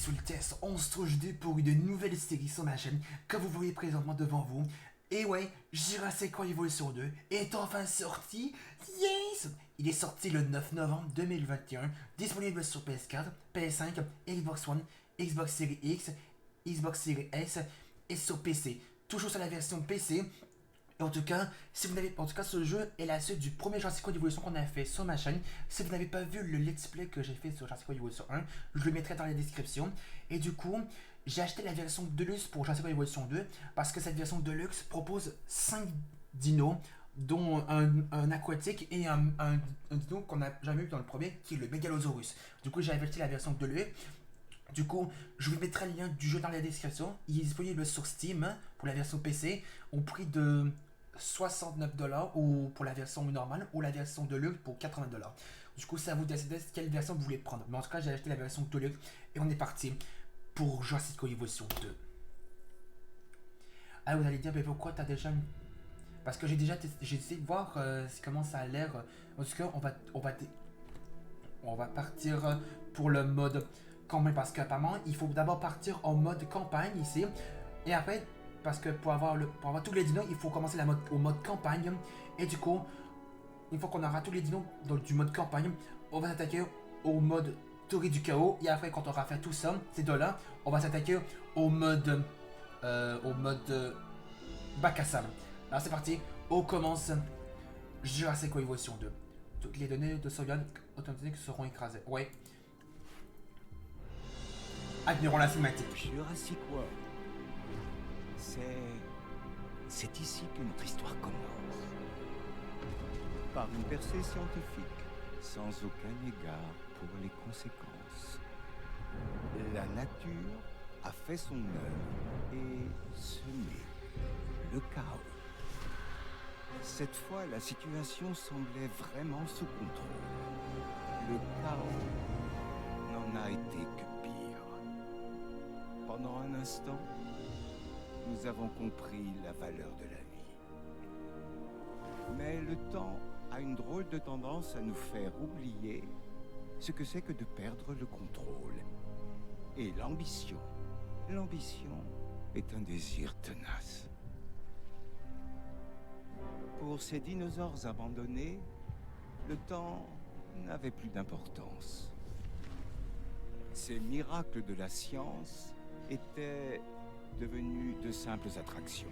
sur le test 11-2 pour une nouvelle série sur ma chaîne que vous voyez présentement devant vous. Et ouais, Jurassic World Evolution 2 est enfin sorti. Yes! Il est sorti le 9 novembre 2021, disponible sur PS4, PS5, Xbox One, Xbox Series X, Xbox Series S et sur PC. Toujours sur la version PC. Et en tout cas, si vous n'avez en tout cas, ce jeu est la suite du premier Jurassic World Evolution qu'on a fait sur ma chaîne. Si vous n'avez pas vu le let's play que j'ai fait sur Jurassic World Evolution 1, je le mettrai dans la description. Et du coup, j'ai acheté la version Deluxe pour Jurassic World Evolution 2 parce que cette version Deluxe propose 5 dinos, dont un aquatique et un dino qu'on n'a jamais vu dans le premier, qui est le Megalosaurus. Du coup, j'ai acheté la version Deluxe. Du coup, je vous mettrai le lien du jeu dans la description. Il est disponible sur Steam pour la version PC au prix de 69$ ou pour la version normale ou la version Deluxe pour 80$. Du coup, c'est à vous de décider quelle version vous voulez prendre. Mais en tout cas, j'ai acheté la version Deluxe et on est parti pour Jurassic World Evolution 2. Ah, vous allez dire, mais pourquoi t'as déjà une... Parce que j'ai essayé de voir comment ça a l'air. En tout cas, on va partir pour le mode campagne parce qu'apparemment, il faut d'abord partir en mode campagne ici. Et après, parce que pour avoir tous les dinos, il faut commencer au mode campagne. Et du coup, une fois qu'on aura tous les dinos du mode campagne, on va s'attaquer au mode théorie du chaos. Et après, quand on aura fait tout ça, ces deux-là, on va s'attaquer au mode bac à sable. Alors c'est parti, on commence Jurassic World Evolution 2. Toutes les données de sauvegarde automatiques seront écrasées. Ouais. Admirons la cinématique. Jurassic World. C'est ici que notre histoire commence. Par une percée scientifique, sans aucun égard pour les conséquences. La nature a fait son œuvre et semé le chaos. Cette fois, la situation semblait vraiment sous contrôle. Le chaos n'en a été que pire. Pendant un instant, nous avons compris la valeur de la vie. Mais le temps a une drôle de tendance à nous faire oublier ce que c'est que de perdre le contrôle. Et l'ambition. L'ambition est un désir tenace. Pour ces dinosaures abandonnés, le temps n'avait plus d'importance. Ces miracles de la science étaient devenus de simples attractions.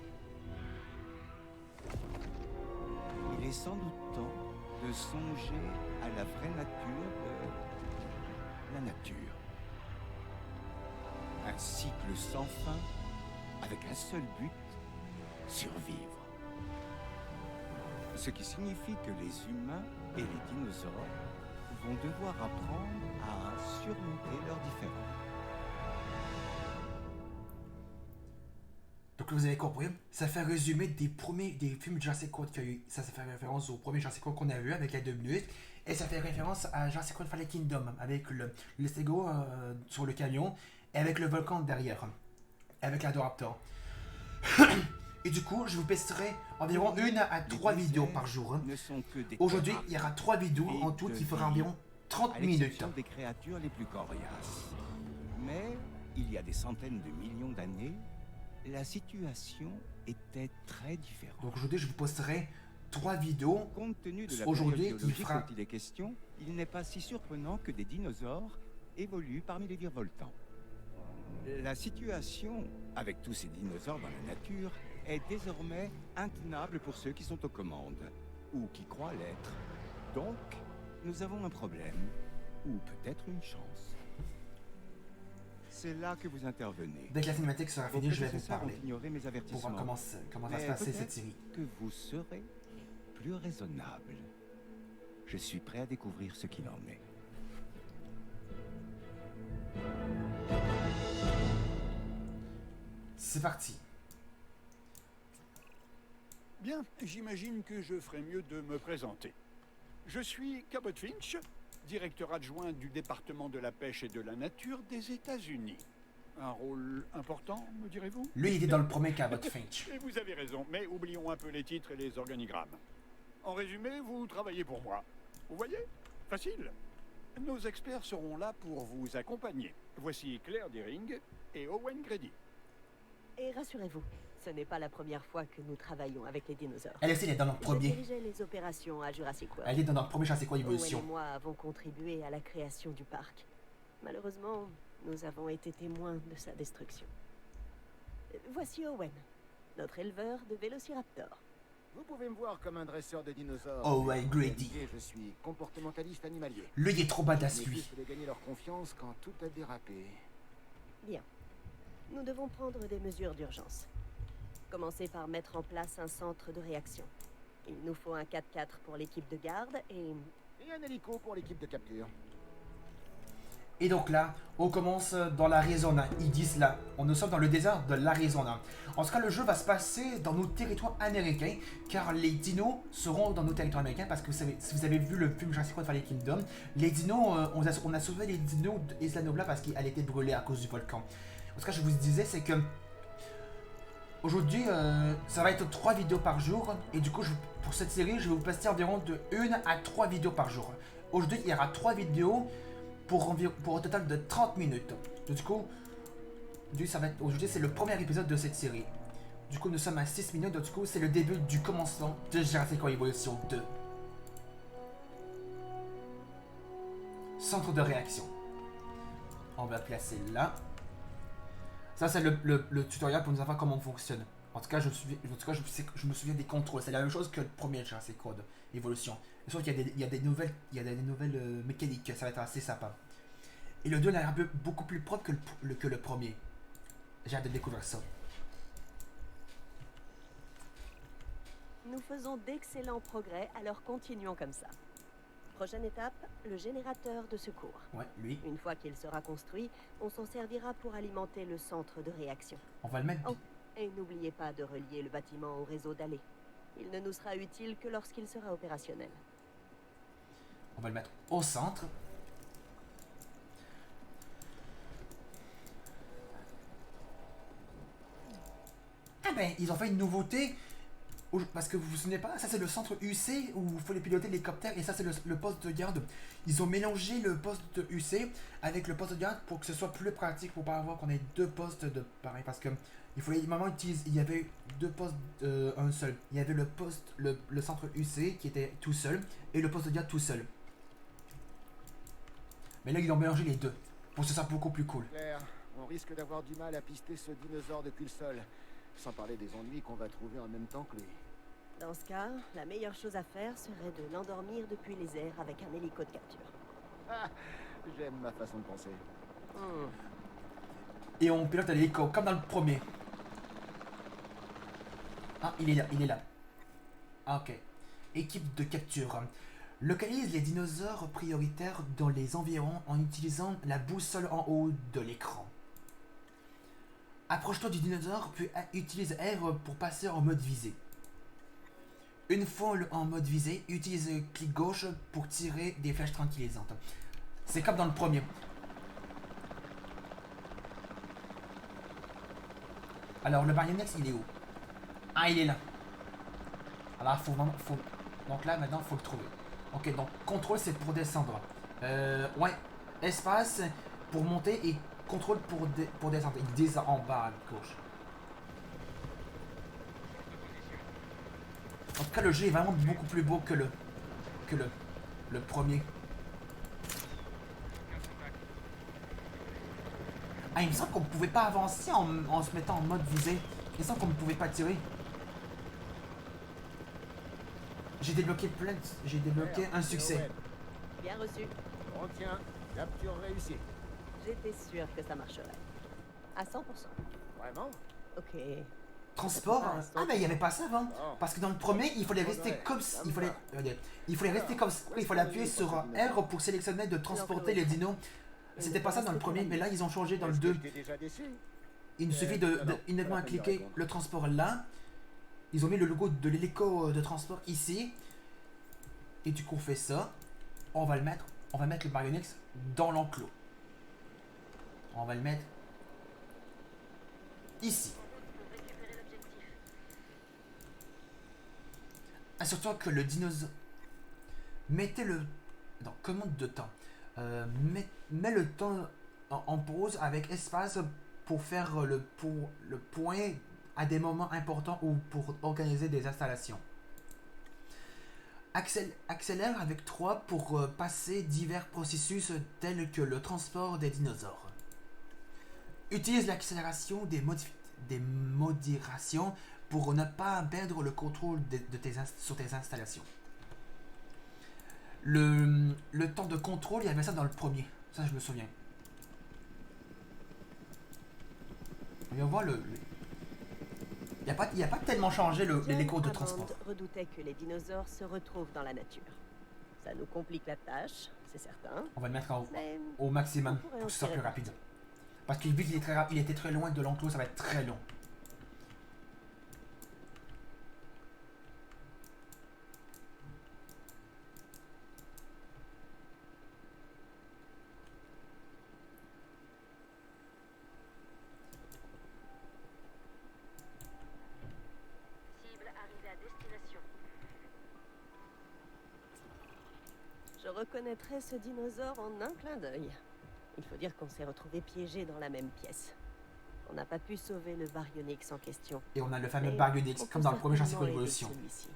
Il est sans doute temps de songer à la vraie nature de la nature. Un cycle sans fin, avec un seul but, survivre. Ce qui signifie que les humains et les dinosaures vont devoir apprendre à surmonter leurs différends. Donc vous avez compris, ça fait un résumé des films Jurassic World qu'il y a eu. Ça fait référence au premier Jurassic World qu'on a vu avec les 2 minutes. Et ça fait référence à Jurassic World Fallen Kingdom avec le Stego sur le camion et avec le volcan derrière. Avec l'Adoraptor. Et du coup, je vous posterai environ 1 à 3 vidéos par jour. Aujourd'hui, il y aura 3 vidéos en tout qui feront environ 30 minutes. Des créatures les plus coriaces. Mais il y a des centaines de millions d'années, la situation était très différente. Donc aujourd'hui, je vous posterai 3 vidéos. Compte tenu de la aujourd'hui, période biologique dont il est question, il n'est pas si surprenant que des dinosaures évoluent parmi les virevoltants. La situation, avec tous ces dinosaures dans la nature, est désormais intenable pour ceux qui sont aux commandes, ou qui croient l'être. Donc, nous avons un problème, ou peut-être une chance. C'est là que vous intervenez. Dès que la cinématique sera finie, je vais vous parler. Mes avertissements. Pour voir comment va se passer cette série. Que vous serez plus raisonnable. Je suis prêt à découvrir ce qu'il en est. C'est parti. Bien, j'imagine que je ferais mieux de me présenter. Je suis Cabot Finch, directeur adjoint du département de la pêche et de la nature des États-Unis. Un rôle important, me direz-vous? Lui, il était dans le premier Cabot Finch. Et vous avez raison, mais oublions un peu les titres et les organigrammes. En résumé, vous travaillez pour moi. Vous voyez? Facile. Nos experts seront là pour vous accompagner. Voici Claire Deering et Owen Grady. Et rassurez-vous, ce n'est pas la première fois que nous travaillons avec les dinosaures. Elle aussi, elle est dans notre Je premier. dirigeais les opérations à Jurassic World. Elle est dans notre premier Jurassic World Owen et Evolution. moi avons contribué à la création du parc. Malheureusement, nous avons été témoins de sa destruction. Voici Owen, notre éleveur de vélociraptors. Vous pouvez me voir comme un dresseur de dinosaures. Owen Grady. Je suis comportementaliste animalier. Lui, il est trop badass, Mais lui. juste de gagner leur confiance quand tout a dérapé. Bien. Nous devons prendre des mesures d'urgence. Commencer par mettre en place un centre de réaction. Il nous faut un 4x4 pour l'équipe de garde et... Et un hélico pour l'équipe de capture. Et donc là, on commence dans l'Arizona. Ils disent là, nous sommes dans le désert de l'Arizona. En tout cas, le jeu va se passer dans nos territoires américains, car les dinos seront dans nos territoires américains, parce que vous savez, si vous avez vu le film Jurassic World Fallen Kingdom, les dinos, on a sauvé les dinos d'Isla Nublar parce qu'elle était brûlée à cause du volcan. En tout cas, je vous disais, c'est que aujourd'hui, ça va être 3 vidéos par jour, et du coup, pour cette série, je vais vous passer environ de 1 à 3 vidéos par jour. Aujourd'hui, il y aura 3 vidéos pour un total de 30 minutes. Du coup, aujourd'hui, c'est le premier épisode de cette série. Du coup, nous sommes à 6 minutes, du coup, c'est le début du commencement de Jurassic World Evolution 2. Centre de réaction. On va placer là. Ça, c'est le tutoriel pour nous savoir comment on fonctionne. En tout cas, je me souviens des contrôles. C'est la même chose que le premier Jurassic World Evolution. Sauf qu'il y a des nouvelles mécaniques. Ça va être assez sympa. Et le 2 a l'air beaucoup plus propre que le premier. J'ai hâte de découvrir ça. Nous faisons d'excellents progrès, alors continuons comme ça. Prochaine étape, le générateur de secours. Ouais, lui. Une fois qu'il sera construit, on s'en servira pour alimenter le centre de réaction. On va le mettre. Oh, et n'oubliez pas de relier le bâtiment au réseau d'allées. Il ne nous sera utile que lorsqu'il sera opérationnel. On va le mettre au centre. Ah ben, ils ont fait une nouveauté. Parce que vous vous souvenez pas, ça c'est le centre UC où il faut les piloter l'hélicoptère et ça c'est le poste de garde. Ils ont mélangé le poste de UC avec le poste de garde pour que ce soit plus pratique, pour pas avoir qu'on ait 2 postes de pareil. Parce que il fallait il y avait 2 postes, un seul. Il y avait le poste, le centre UC qui était tout seul et le poste de garde tout seul. Mais là ils ont mélangé les deux pour que ce soit beaucoup plus cool. Claire, on risque d'avoir du mal à pister ce dinosaure depuis le sol. Sans parler des ennuis qu'on va trouver en même temps que lui. Dans ce cas, la meilleure chose à faire serait de l'endormir depuis les airs avec un hélico de capture. Ah, j'aime ma façon de penser. Et on pilote l'hélico comme dans le premier. Ah, il est là. Ah, ok. Équipe de capture. Localise les dinosaures prioritaires dans les environs en utilisant la boussole en haut de l'écran. Approche-toi du dinosaure, puis utilise R pour passer en mode visée. Une fois en mode visée, utilise clic gauche pour tirer des flèches tranquillisantes. C'est comme dans le premier. Alors, le Baryonyx, il est où? Ah, il est là. Alors, donc là, maintenant, il faut le trouver. Ok, donc, contrôle, c'est pour descendre. Ouais, espace pour monter et contrôle pour descendre. Il descend en bas à gauche. En tout cas, le jeu est vraiment beaucoup plus beau que le premier. Ah, il me semble qu'on ne pouvait pas avancer en se mettant en mode visée. Il me semble qu'on ne pouvait pas tirer. J'ai débloqué un succès. Bien reçu. On tient, capture réussie. J'étais sûre que ça marcherait. À 100%. Vraiment? Ok. Transport? Ah mais il n'y avait pas ça avant. Parce que dans le premier, il fallait rester comme ça. Il fallait rester comme ça. Il fallait appuyer sur R pour sélectionner de transporter les dinos. C'était pas ça dans le premier, mais là ils ont changé dans le 2. Il nous suffit de uniquement cliquer le transport là. Ils ont mis le logo de l'hélico de transport ici. Et du coup on fait ça. On va mettre le Baryonyx dans l'enclos. On va le mettre ici. Assure-toi que le dinosaure... Mettez le... dans commande de temps. Mets le temps en pause avec espace pour faire le point à des moments importants ou pour organiser des installations. Accélère avec 3 pour passer divers processus tels que le transport des dinosaures. Utilise l'accélération des modérations pour ne pas perdre le contrôle sur tes installations. Le temps de contrôle, il y avait ça dans le premier. Ça, je me souviens. Et on voit il n'y a pas tellement changé les cours de transport. Redoutait que les dinosaures se retrouvent dans la nature. Ça nous complique la tâche, c'est certain. On va le mettre Mais au maximum on pourrait pour en que ce soit tirer plus rapide. parti. Parce qu'il vu qu'il il était très loin de l'enclos, ça va être très long. Cible arrivée à destination. Je reconnaîtrais ce dinosaure en un clin d'œil. Il faut dire qu'on s'est retrouvés piégés dans la même pièce. On n'a pas pu sauver le baryonyx en question. Et on a le fameux Mais Baryonyx, on comme peut dans le premier Jurassic certainement aider Evolution. celui-ci.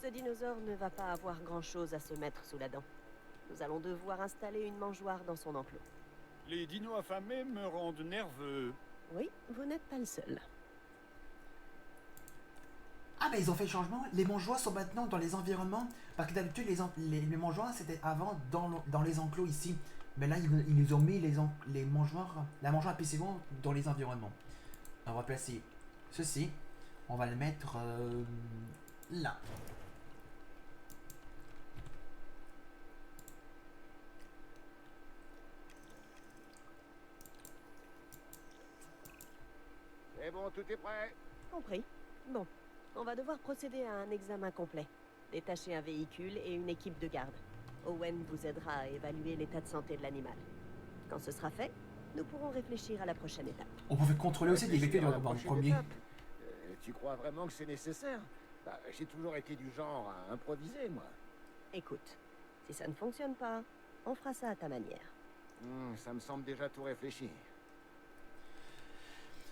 Ce dinosaure ne va pas avoir grand-chose à se mettre sous la dent. Nous allons devoir installer une mangeoire dans son enclos. Les dinos affamés me rendent nerveux. Oui, vous n'êtes pas le seul. Ah mais ils ont fait le changement. Les mangeoires sont maintenant dans les environnements. Parce que d'habitude les mangeoires c'était avant dans les enclos ici. Mais là ils nous ont mis les mangeoires, la mangeoire à PCO dans les environnements. On va placer ceci. On va le mettre là. C'est bon, tout est prêt. Compris. Bon, on va devoir procéder à un examen complet. Détacher un véhicule et une équipe de garde. Owen vous aidera à évaluer l'état de santé de l'animal. Quand ce sera fait, nous pourrons réfléchir à la prochaine étape. On pouvait contrôler aussi des véhicules dans le premier. Tu crois vraiment que c'est nécessaire? Bah, j'ai toujours été du genre à improviser, moi. Écoute, si ça ne fonctionne pas, on fera ça à ta manière. Ça me semble déjà tout réfléchi.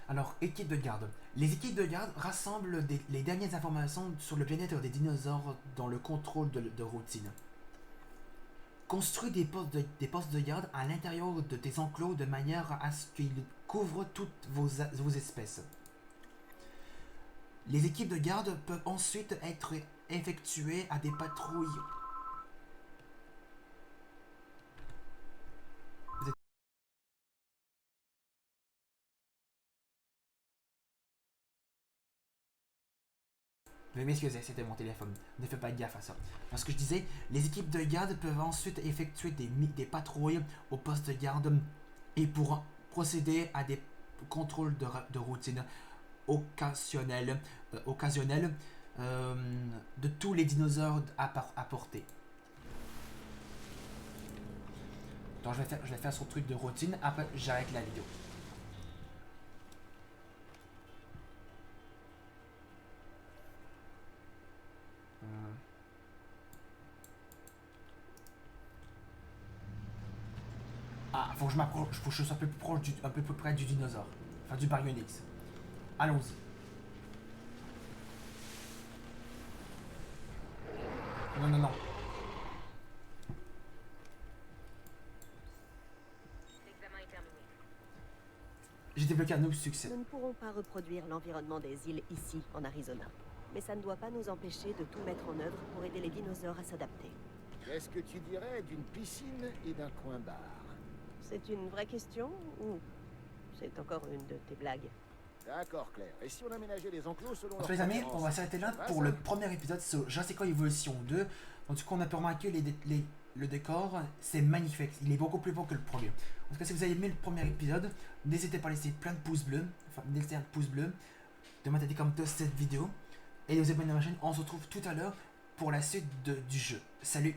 Alors, équipe de garde. Les équipes de garde rassemblent les dernières informations sur le bien-être des dinosaures dans le contrôle de routine. Construis des postes de garde à l'intérieur de tes enclos de manière à ce qu'ils couvrent toutes vos espèces. Les équipes de garde peuvent ensuite être effectuées à des patrouilles. Veuillez m'excuser, c'était mon téléphone. Ne fais pas gaffe à ça. Parce que je disais, les équipes de garde peuvent ensuite effectuer des patrouilles au poste de garde et pour procéder à des contrôles de routine occasionnels de tous les dinosaures apportés. Donc je vais faire son truc de routine, après j'arrête la vidéo. Ah, faut que je m'approche, faut que je sois un peu plus proche un peu plus près du dinosaure. Enfin du Baryonyx. Allons-y. Non, non, non. L'examen est terminé. J'ai débloqué un nouveau succès. Nous ne pourrons pas reproduire l'environnement des îles ici, en Arizona. Mais ça ne doit pas nous empêcher de tout mettre en œuvre pour aider les dinosaures à s'adapter. Qu'est-ce que tu dirais d'une piscine et d'un coin bar? C'est une vraie question ou c'est encore une de tes blagues? D'accord, Claire. Et si on aménageait les enclos selon Donc leur les amis, préférence? on va s'arrêter là pour le premier épisode sur Jurassic Evolution 2. En tout cas, on a pu remarquer le décor, c'est magnifique. Il est beaucoup plus beau que le premier. En tout cas, si vous avez aimé le premier épisode, n'hésitez pas à laisser plein de pouces bleus. Enfin, laissez un pouce bleu. De mettre des commentaires sur cette vidéo. Et de vous abonner à ma chaîne. On se retrouve tout à l'heure pour la suite du jeu. Salut!